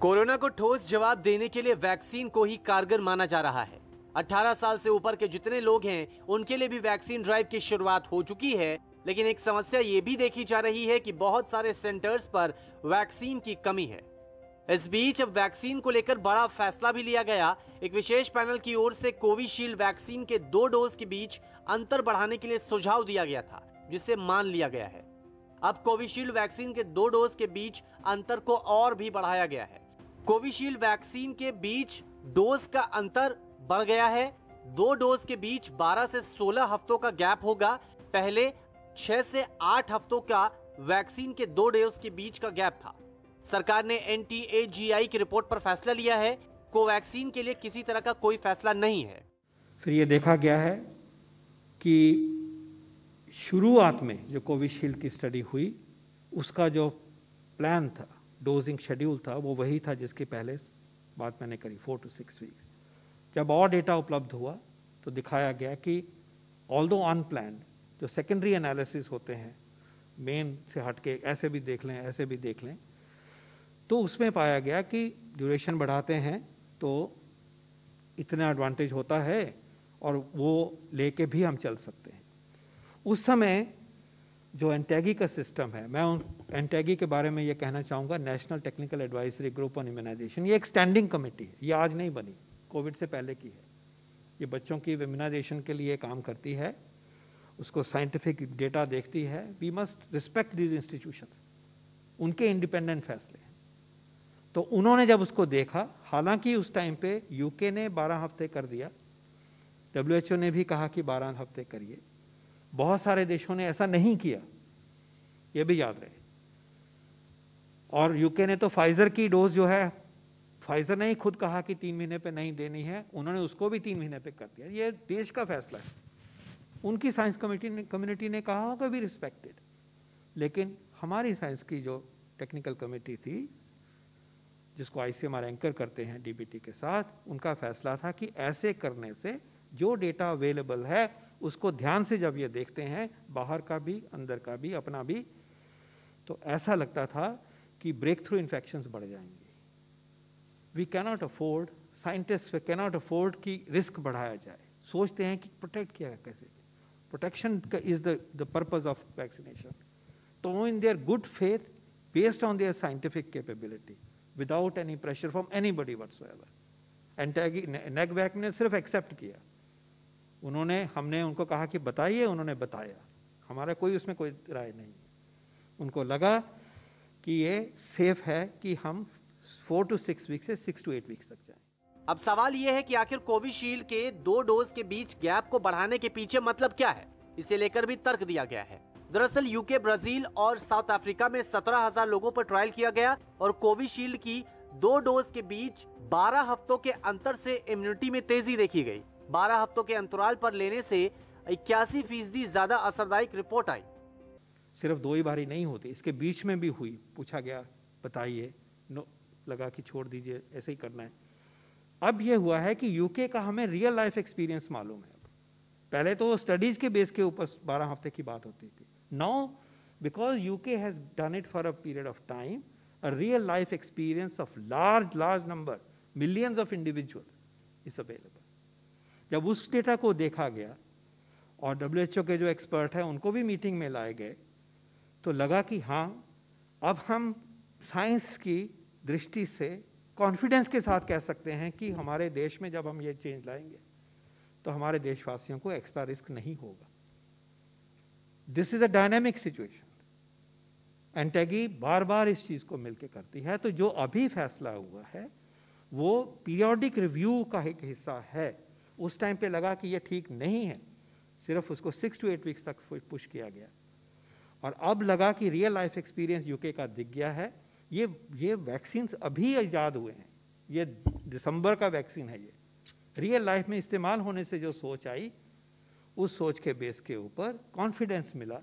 Corona को ठोस जवाब देने के लिए वैक्सीन को ही कारगर माना जा रहा है। 18 साल से ऊपर के जितने लोग हैं उनके लिए भी वैक्सीन ड्राइव की शुरुआत हो चुकी है, लेकिन एक समस्या ये भी देखी जा रही है कि बहुत सारे सेंटर्स पर वैक्सीन की कमी है। इस बीच अब वैक्सीन को लेकर बड़ा फैसला भी लिया गया। एक विशेष पैनल की ओर से कोविशील्ड वैक्सीन के 2 डोज के बीच अंतर बढ़ाने के लिए सुझाव दिया गया था, जिसे मान लिया गया है। अब कोविशील्ड वैक्सीन के 2 डोज के बीच अंतर को और भी बढ़ाया गया है। कोविशील्ड वैक्सीन के बीच डोज का अंतर बढ़ गया है। 2 डोज के बीच 12 से 16 हफ्तों का गैप होगा। पहले 6 से 8 हफ्तों का वैक्सीन के 2 डोज के बीच का गैप था। सरकार ने NTAGI की रिपोर्ट पर फैसला लिया है। कोवैक्सीन के लिए किसी तरह का कोई फैसला नहीं है। फिर ये देखा गया है कि शुरुआत में जो कोविशील्ड की स्टडी हुई उसका जो प्लान था, डोजिंग शेड्यूल था, वो वही था जिसकी पहले बात मैंने करी, 4 to 6 वीक्स। जब और डेटा उपलब्ध हुआ तो दिखाया गया कि ऑल्दो अनप्लान्ड जो सेकेंडरी एनालिसिस होते हैं, मेन से हटके ऐसे भी देख लें, ऐसे भी देख लें, तो उसमें पाया गया कि ड्यूरेशन बढ़ाते हैं तो इतना एडवांटेज होता है और वो लेके भी हम चल सकते हैं। उस समय जो एंटैगी का सिस्टम है, मैं उन एंटैगी के बारे में ये कहना चाहूँगा, national technical advisory group on immunisation, ये एक स्टैंडिंग कमेटी है, ये आज नहीं बनी, कोविड से पहले की है। ये बच्चों की इम्यूनाइजेशन के लिए काम करती है, उसको साइंटिफिक डेटा देखती है। We must respect these institution, उनके इंडिपेंडेंट फैसले हैं। तो उन्होंने जब उसको देखा, हालांकि उस टाइम पे यूके ने 12 हफ्ते कर दिया, WHO ने भी कहा कि 12 हफ्ते करिए, बहुत सारे देशों ने ऐसा नहीं किया, ये भी याद रहे। और यूके ने तो फाइजर की डोज जो है, फाइजर ने ही खुद कहा कि 3 महीने पे नहीं देनी है, उन्होंने उसको भी 3 महीने पे कर दिया। ये देश का फैसला है, उनकी साइंस कम्युनिटी ने कहा होगा भी रिस्पेक्टेड। लेकिन हमारी साइंस की जो टेक्निकल कमेटी थी, जिसको ICMR एंकर करते हैं DBT के साथ, उनका फैसला था कि ऐसे करने से जो डेटा अवेलेबल है उसको ध्यान से जब ये देखते हैं, बाहर का भी, अंदर का भी, अपना भी, तो ऐसा लगता था कि ब्रेक थ्रू इन्फेक्शंस बढ़ जाएंगे। We cannot afford, scientist cannot afford कि रिस्क बढ़ाया जाए। सोचते हैं कि प्रोटेक्ट किया कैसे, protection is the purpose of vaccination. तो in their good faith, based on their scientific capability, without any pressure from anybody whatsoever, NTAGI ने सिर्फ एक्सेप्ट किया। हमने उनको कहा कि बताइए, उन्होंने बताया, हमारा कोई उसमें कोई राय नहीं। उनको लगा कि ये सेफ है कि हम 4 to 6 वीक से 6 to 8 वीक्स तक जाएं। अब सवाल यह है कि आखिर कोविशील्ड के 2 डोज के बीच गैप को बढ़ाने के पीछे मतलब क्या है, इसे लेकर भी तर्क दिया गया है। दरअसल यूके, ब्राजील और साउथ अफ्रीका में 17,000 लोगों पर ट्रायल किया गया और कोविशील्ड की 2 डोज के बीच 12 हफ्तों के अंतर से इम्यूनिटी में तेजी देखी गई। 12 हफ्तों के अंतराल पर लेने से 81% ज्यादा असरदायक रिपोर्ट आई। सिर्फ 2 ही बारी नहीं होती, इसके बीच में भी हुई, पूछा गया बताइए, लगा कि छोड़ दीजिए, ऐसे ही करना है। अब यह हुआ है कि यूके का हमें रियल लाइफ एक्सपीरियंस मालूम है। पहले तो स्टडीज के बेस के ऊपर 12 हफ्ते की बात होती थी। Now because UK has done it for a period of time, a real life experience of large number, millions of individuals is available. जब उस डेटा को देखा गया और WHO के जो एक्सपर्ट हैं उनको भी मीटिंग में लाए गए, तो लगा कि हाँ, अब हम साइंस की दृष्टि से कॉन्फिडेंस के साथ कह सकते हैं कि हमारे देश में जब हम ये चेंज लाएंगे तो हमारे देशवासियों को एक्स्ट्रा रिस्क नहीं होगा। This is a dynamic situation. NTAGI बार बार इस चीज को मिलकर करती है। तो जो अभी फैसला हुआ है वो पीरियोडिक रिव्यू का एक हिस्सा है। उस टाइम पे लगा कि ये ठीक नहीं है, सिर्फ उसको 6 to 8 वीक्स तक पुश किया गया, और अब लगा कि रियल लाइफ एक्सपीरियंस यूके का दिख गया है। ये वैक्सीन अभी इजाद हुए हैं, ये दिसंबर का वैक्सीन है। ये रियल लाइफ में इस्तेमाल होने से जो सोच आई, उस सोच के बेस के ऊपर कॉन्फिडेंस मिला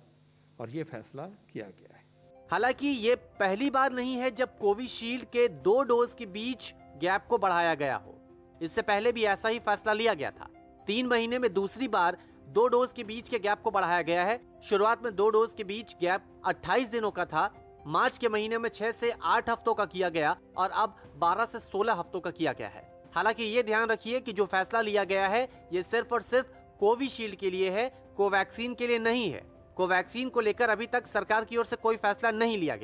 और ये फैसला किया गया है। हालांकि ये पहली बार नहीं है जब कोविशील्ड के 2 डोज के बीच गैप को बढ़ाया गया हो। इससे पहले भी ऐसा ही फैसला लिया गया था। 3 महीने में दूसरी बार 2 डोज के बीच के गैप को बढ़ाया गया है। शुरुआत में 2 डोज के बीच गैप 28 दिनों का था, मार्च के महीने में 6 से 8 हफ्तों का किया गया और अब 12 से 16 हफ्तों का किया गया है। हालांकि ये ध्यान रखिए कि जो फैसला लिया गया है ये सिर्फ और सिर्फ कोविशील्ड के लिए है, कोवैक्सीन के लिए नहीं है। कोवैक्सीन को लेकर अभी तक सरकार की ओर से कोई फैसला नहीं लिया गया।